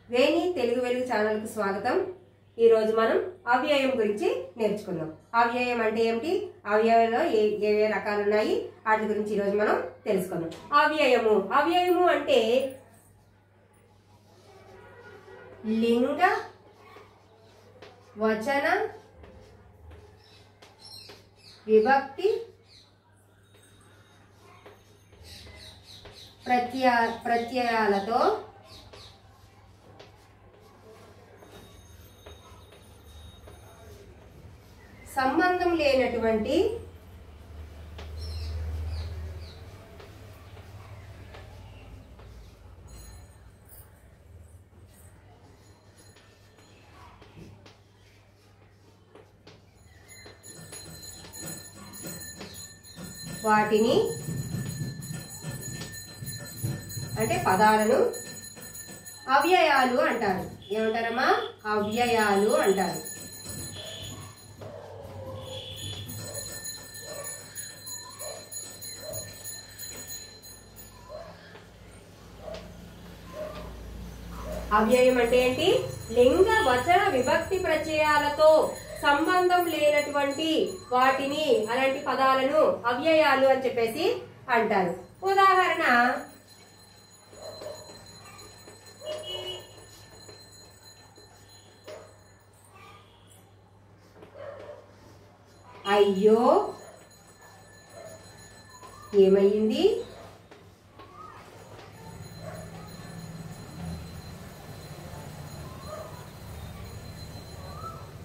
వేణి తెలుగు వెలుగు ఛానల్ కు స్వాగతం। ఈ రోజు మనం అవ్యయం గురించి నేర్చుకుందాం। అవ్యయం అంటే ఏమిటి, అవ్యయంలో ఏ రకాలు ఉన్నాయి వాటి గురించి ఈ రోజు మనం తెలుసుకుందాం। అవ్యయము అంటే లింగ వచన విభక్తి ప్రత్యయాలతో సంబంధం లేనటువంటి వాటిని అంటే పదాలను అవ్యయాలు అంటారు। ఏమంటారమ్మా? అవ్యయాలు అంటారు। అవ్యయం అంటే ఏంటి? లింగ వచన విభక్తి ప్రత్యయాలతో సంబంధం లేనటువంటి వాటిని, అలాంటి పదాలను అవ్యయాలు అని చెప్పేసి అంటారు। ఉదాహరణ, అయ్యో ఏమయ్యింది,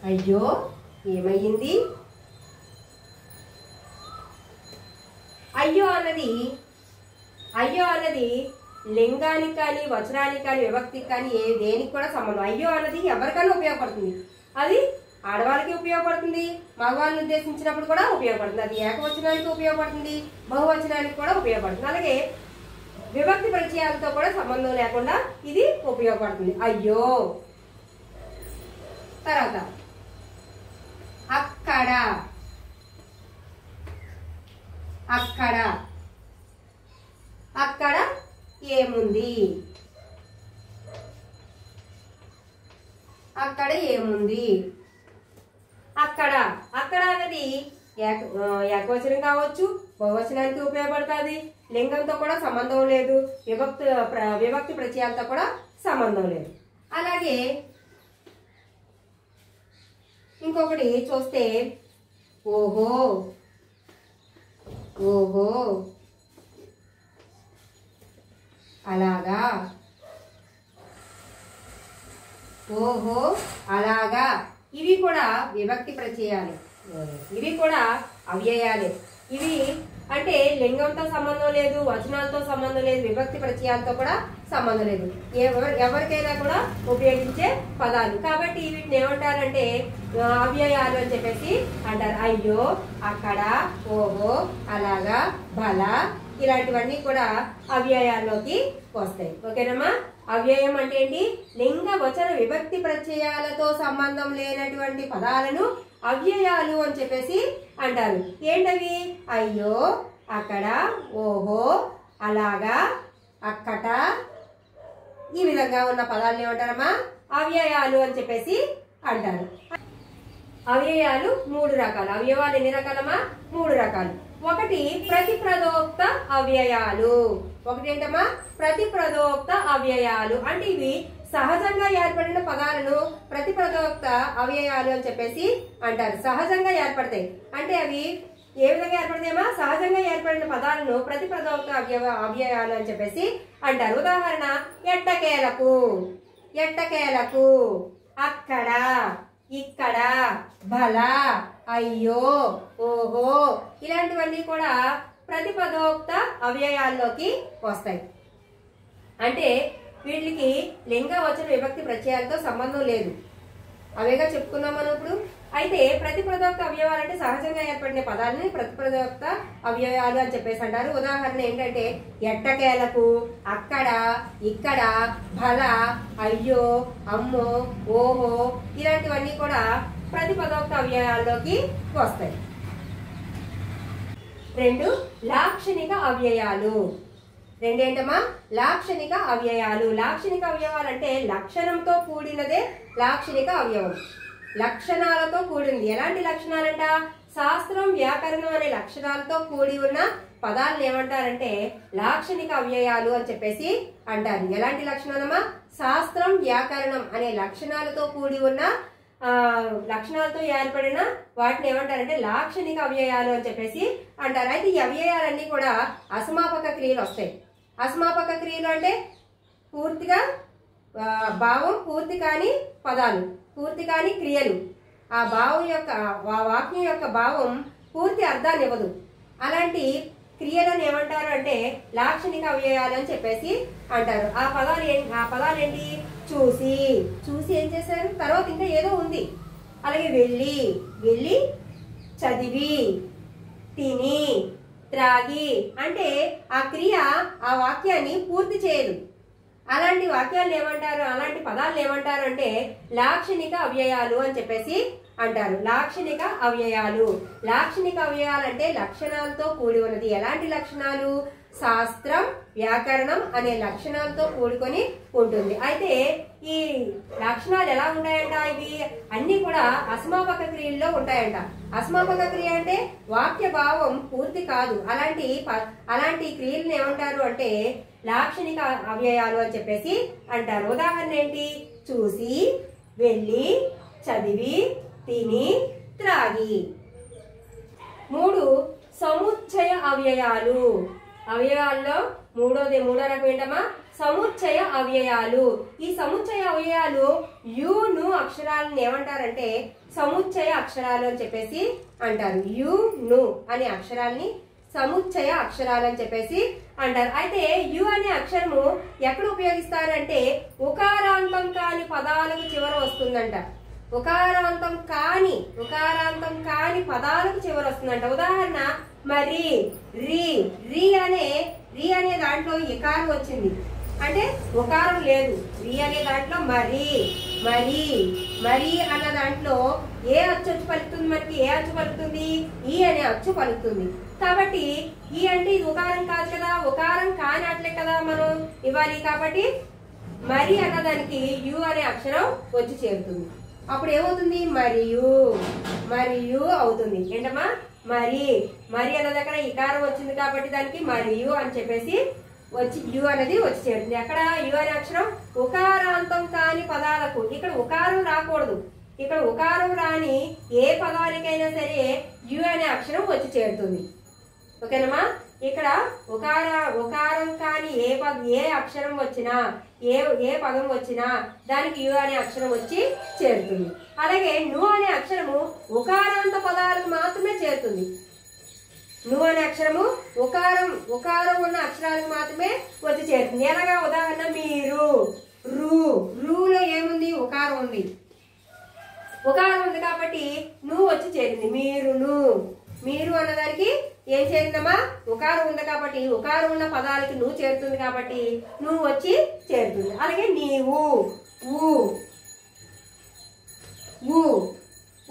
అయ్యో ఏమయ్యింది। అయ్యో అన్నది లింగానికి కానీ వచనానికి కానీ విభక్తికి కానీ దేనికి కూడా సంబంధం। అయ్యో అన్నది ఎవరికైనా ఉపయోగపడుతుంది। అది ఆడవాళ్ళకి ఉపయోగపడుతుంది, మగవాళ్ళని ఉద్దేశించినప్పుడు కూడా ఉపయోగపడుతుంది। అది ఏకవచనానికి ఉపయోగపడుతుంది, బహువచనానికి కూడా ఉపయోగపడుతుంది। అలాగే విభక్తి ప్రత్యయాలతో కూడా సంబంధం లేకుండా ఇది ఉపయోగపడుతుంది। అయ్యో, తర్వాత అక్కడ, అక్కడ అక్కడ ఏముంది, అక్కడ ఏముంది। అక్కడ అనేది ఏకవచనం కావచ్చు, బహువచనానికి ఉపయోగపడుతుంది, లింగంతో కూడా సంబంధం లేదు, విభక్తి ప్రత్యయాలతో కూడా సంబంధం లేదు। అలాగే ఇంకొకటి చూస్తే ఓహో, ఓహో అలాగా, ఓహో అలాగా, ఇవి కూడా విభక్తి ప్రత్యయాలే, ఇవి కూడా అవ్యయాలే। ఇవి అంటే లింగంతో సంబంధం లేదు, వచనాలతో సంబంధం లేదు, విభక్తి ప్రత్యయాలతో కూడా సంబంధం లేదు, ఎవరికైనా కూడా ఉపయోగించే పదాలు కాబట్టి వీటిని ఏమంటారంటే అవ్యయాలు అని చెప్పేసి అంటారు। అయ్యో, అక్కడ, ఓహో, అలాగా, బల ఇలాంటివన్నీ కూడా అవ్యయాల్లోకి వస్తాయి। ఓకేనమ్మా? అవ్యయం అంటే ఏంటి? లింగ వచన విభక్తి ప్రత్యయాలతో సంబంధం లేనటువంటి పదాలను అవ్యయాలు అని చెప్పేసి అంటారు। ఏంటవి? అయ్యో, అక్కడ, ఓహో, అలాగా, అక్కట ఈ విధంగా ఉన్న పదాలను ఏమంటారమ్మా? అవ్యయాలు అని చెప్పేసి అంటారు। అవ్యయాలు మూడు రకాలు। అవ్యయాలు ఎన్ని రకాలమ్మా? మూడు రకాలు। ఒకటి ప్రతిప్రదోక్త అవ్యయాలు। ఒకటి ఏంటమ్మా? ప్రతిప్రదోక్త అవ్యయాలు అంటే ఇవి సహజంగా ఏర్పడిన పదాలను ప్రతిప్రదోక్త అవ్యయాలు అని చెప్పేసి అంటారు। సహజంగా ఏర్పడతాయి అంటే అవి ఏ విధంగా ఏర్పడతాయమ్మా? సహజంగా ఏర్పడిన పదాలను ప్రతిప్రదోక్త అవ్యయాలు అని చెప్పేసి అంటారు। ఉదాహరణ, ఎట్టకేలకు, ఎట్టకేలకు, అక్కడ, ఇక్కడ, బల, అయ్యో, ఓహో ఇలాంటివన్నీ కూడా ప్రతిపదోక్త అవ్యయాల్లోకి వస్తాయి। అంటే వీటికి లింగ వచన విభక్తి ప్రత్యయాలతో సంబంధం లేదు, అవేగా చెప్పుకున్నాం మనం ఇప్పుడు। అయితే ప్రతిప్రదోక్త అవ్యయాలు అంటే సహజంగా ఏర్పడిన పదాలని ప్రతిప్రదోక్త అవ్యయాలు అని చెప్పేసి అంటారు। ఉదాహరణ ఏంటంటే ఎట్టకేలకు, అక్కడ, ఇక్కడ, బల, అయ్యో, అమ్మో, ఓహో ఇలాంటివన్నీ కూడా ప్రతిపదోక్త అవ్యయాల్లోకి వస్తాయి। రెండు లాక్షణిక అవ్యయాలు। రెండేంటమ్మా లాక్షణిక అవ్యయాలు. లాక్షణిక అవయవాలు అంటే లక్షణంతో కూడినదే లాక్షణిక అవయవం. లక్షణాలతో కూడింది. ఎలాంటి లక్షణాలంట? శాస్త్రం వ్యాకరణం అనే లక్షణాలతో కూడి ఉన్న పదాలను ఏమంటారంటే లాక్షణిక అవ్యయాలు అని చెప్పేసి అంటారు. ఎలాంటి లక్షణాలమ్మా? శాస్త్రం వ్యాకరణం అనే లక్షణాలతో కూడి ఉన్న లక్షణాలతో ఏర్పడిన వాటిని ఏమంటారంటే లాక్షణిక అవ్యయాలు అని చెప్పేసి అంటారు. అయితే ఈ అవ్యయాలన్నీ కూడా అసమాపక క్రియలు వస్తాయి. అసమాపక క్రియలు అంటే పూర్తిగా భావం పూర్తి కాని పదాలు, పూర్తి కాని క్రియలు. ఆ భావం యొక్క వాక్యం యొక్క భావం పూర్తి అర్థాన్ని ఇవ్వదు. అలాంటి క్రియలను ఏమంటారు అంటే లాక్షణిక అవ్యయాలు అని చెప్పేసి అంటారు. ఆ పదాలు ఏంటి? చూసి, చూసి ఏం చేశారు? తర్వాత ఇంకా ఏదో ఉంది. అలాగే వెళ్ళి, వెళ్ళి చదివి, తిని, త్రాగి అంటే ఆ క్రియ ఆ వాక్యాన్ని పూర్తి చేయదు. అలాంటి వాక్యాలు ఏమంటారు? అలాంటి పదాలు ఏమంటారు అంటే లాక్షణిక అవ్యయాలు అని చెప్పేసి అంటారు. లాక్షణిక అవ్యయాలు. లాక్షణిక అవ్యయాలు అంటే లక్షణాలతో కూడి ఉన్నది. ఎలాంటి లక్షణాలు? శాస్త్రం వ్యాకరణం అనే లక్షణాలతో కూడుకొని ఉంటుంది. అయితే ఈ లక్షణాలు ఎలా ఉంటాయంట? ఇవి అన్ని కూడా అసమాపక క్రియల్లో ఉంటాయంట. అసమాపక క్రియ అంటే వాక్య భావం పూర్తి కాదు. అలాంటి క్రియలను ఏమంటారు అంటే లాక్షణిక అవ్యయాలు అని చెప్పేసి అంటారు. ఉదాహరణ ఏంటి? చూసి, వెళ్ళి, చదివి, తిని, త్రాగి. 3 సముచ్చయ అవ్యయాలు. అవయవాల్లో మూడో రకం ఏంటమ్మా? సముచ్చయ అవ్యయాలు. ఈ సముచ్చయ అవ్యయాలు ను అక్షరాలను ఏమంటారంటే సముచ్చయ అక్షరాలు అని చెప్పేసి అంటారు. ను అనే అక్షరాలని సముచ్చయ అక్షరాలు అని చెప్పేసి అంటారు. అయితే యు అనే అక్షరము ఎక్కడ ఉపయోగిస్తారు అంటే ఉకారాంతం కాని పదాలకు చివర వస్తుందంట. ఉకారాంతం కాని పదాలకు చివర వస్తుందంట. ఉదాహరణ మరి, రి అనే దాంట్లో ఇకారం వచ్చింది అంటే ఉకారం లేదు. రి అనే దాంట్లో మరి అన్న దాంట్లో ఏ అచ్చు వచ్చి పలుకుతుంది? మనకి ఏ అచ్చు పలుకుతుంది? ఈ అనే అచ్చు పలుకుతుంది. కాబట్టి ఈ అంటే ఇది ఉకారం కాదు కదా, ఉకారం కాని అట్లే కదా మనం ఇవ్వాలి. కాబట్టి మరి అన్నదానికి యు అనే అక్షరం వచ్చి చేరుతుంది. అప్పుడు ఏమవుతుంది? మరియు అవుతుంది. ఏంటమ్మా? మరి అన్న దగ్గర ఇకారం వచ్చింది కాబట్టి దానికి మరియు అని చెప్పేసి వచ్చి యు అనేది వచ్చి చేరుతుంది. అక్కడ యు అనే అక్షరం ఉకారాంతం కాని పదాలకు, ఇక్కడ ఉకారం రాకూడదు. ఇక్కడ ఉకారం రాని ఏ పదానికైనా సరే యు అనే అక్షరం వచ్చి చేరుతుంది. ఓకేనమ్మా? ఇక్కడ ఉకారం కాని ఏ అక్షరం వచ్చినా, ఏ పదం వచ్చినా దానికి యు అనే అక్షరం వచ్చి చేరుతుంది. అలాగే ను అనే అక్షరము ఉకారాంత పదాలకు మాత్రమే చేరుతుంది. ను అనే అక్షరము ఉకారం ఉన్న అక్షరాలకు మాత్రమే వచ్చి చేరుతుంది. ఎలాగా? ఉదాహరణ మీరు, రూలో ఏముంది? ఉకారం ఉంది. ఉకారం ఉంది కాబట్టి నువ్వు వచ్చి చేరింది. మీరు అన్నదానికి ఏం చేరిందమ్మా? ఉకారం ఉంది కాబట్టి ఉకారం ఉన్న పదాలకి నువ్వు చేరుతుంది కాబట్టి నువ్వు వచ్చి చేరుతుంది. అలాగే నీవు,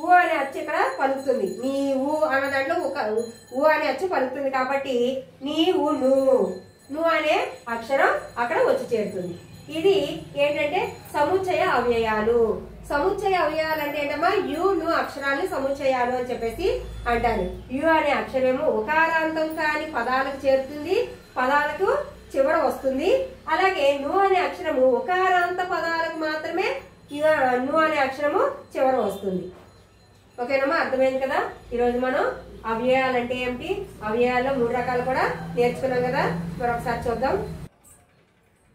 ఊ అనే అచ్చు ఇక్కడ పలుకుతుంది. నీవు అన్న దాంట్లో ఊ అనే అచ్చు పలుకుతుంది కాబట్టి నీవు, నువ్వు అనే అక్షరం అక్కడ వచ్చి చేరుతుంది. ఇది ఏంటంటే సముచ్చయ అవ్యయాలు. సముచ్చయ అవ్యయాలు అంటే ఏంటమ్మా? ను అక్షరాన్ని సముచ్చయాలు అని చెప్పేసి అంటారు. యు అనే అక్షరము ఉకారాంతం కాని పదాలకు చేరుతుంది, పదాలకు చివర వస్తుంది. అలాగే ను అనే అక్షరము ఉకారాంత పదాలకు మాత్రమే ను అనే అక్షరము చివర వస్తుంది. ఓకేనమ్మా? అర్థమైంది కదా? ఈరోజు మనం అవ్యయాలు అంటే ఏమిటి, అవ్యయాల్లో 3 రకాలు కూడా నేర్చుకున్నాం కదా. మరొకసారి చూద్దాం.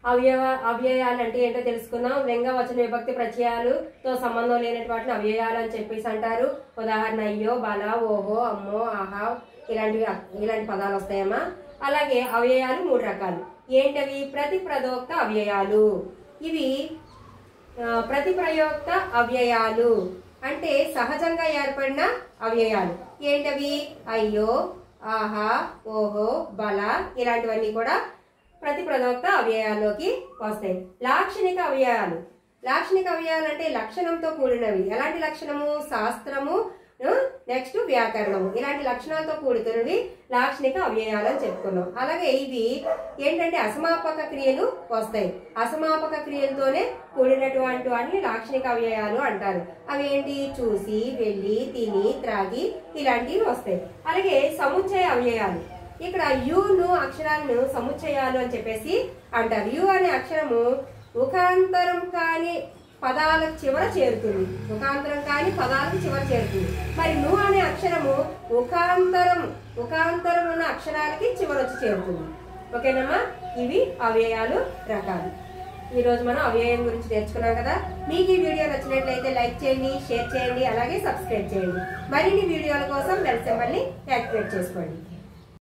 అవ్యయాలు అంటే ఏంటో తెలుసుకున్నాం. లింగ వచన విభక్తి ప్రత్యయాలతో సంబంధం లేనటువంటి వాటిని అవ్యయాలు అని చెప్పేసి అంటారు. ఉదాహరణ అయ్యో, బల, ఓహో, అమ్మో, ఆహా ఇలాంటి పదాలు వస్తాయమ్మా. అలాగే అవ్యయాలు 3 రకాలు. ఏంటవి? ప్రతిప్రయోక్త అవ్యయాలు. ఇవి ప్రతిప్రయోక్త అవ్యయాలు అంటే సహజంగా ఏర్పడిన అవ్యయాలు. ఏంటవి? అయ్యో, ఆహా, ఓహో, బల ఇలాంటివన్నీ కూడా ప్రతిప్రయోక్త అవ్యయాల్లోకి వస్తాయి. లాక్షణిక అవ్యయాలు. లాక్షణిక అవ్యయాలు అంటే లక్షణంతో కూడినవి. ఎలాంటి లక్షణము? శాస్త్రము నెక్స్ట్ వ్యాకరణము. ఇలాంటి లక్షణాలతో కూడుకున్నవి లాక్షణిక అవ్యయాలు అని చెప్పుకున్నాం. అలాగే ఇవి ఏంటంటే అసమాపక క్రియలు వస్తాయి. అసమాపక క్రియలతోనే కూడినటువంటి వాటిని లాక్షణిక అవ్యయాలు అంటారు. అవి ఏంటి? చూసి, వెళ్ళి, తిని, త్రాగి ఇలాంటివి వస్తాయి. అలాగే సముచ్చయ అవ్యయాలు. ఇక్కడ యును అక్షరాలను సముచ్చయాలు అని చెప్పేసి అంటారు. యు అనే అక్షరము ఉకాంతరం కాని పదాలకు చివర చేరుతుంది. ఉకాంతరం కాని పదాలకు చివర చేరుతుంది. మరి ను అనే అక్షరము ఉకాంతరం ఉన్న అక్షరాలకి చివర వచ్చి చేరుతుంది. ఓకేనమ్మా? ఇవి అవ్యయాలు రకాలు. ఈ రోజు మనం అవ్యయం గురించి నేర్చుకున్నాం కదా. మీకు ఈ వీడియో నచ్చినట్లయితే లైక్ చేయండి, షేర్ చేయండి, అలాగే సబ్స్క్రైబ్ చేయండి. మరిన్ని వీడియోల కోసం బెల్ సింబల్ ని యాక్టివేట్ చేసుకోండి.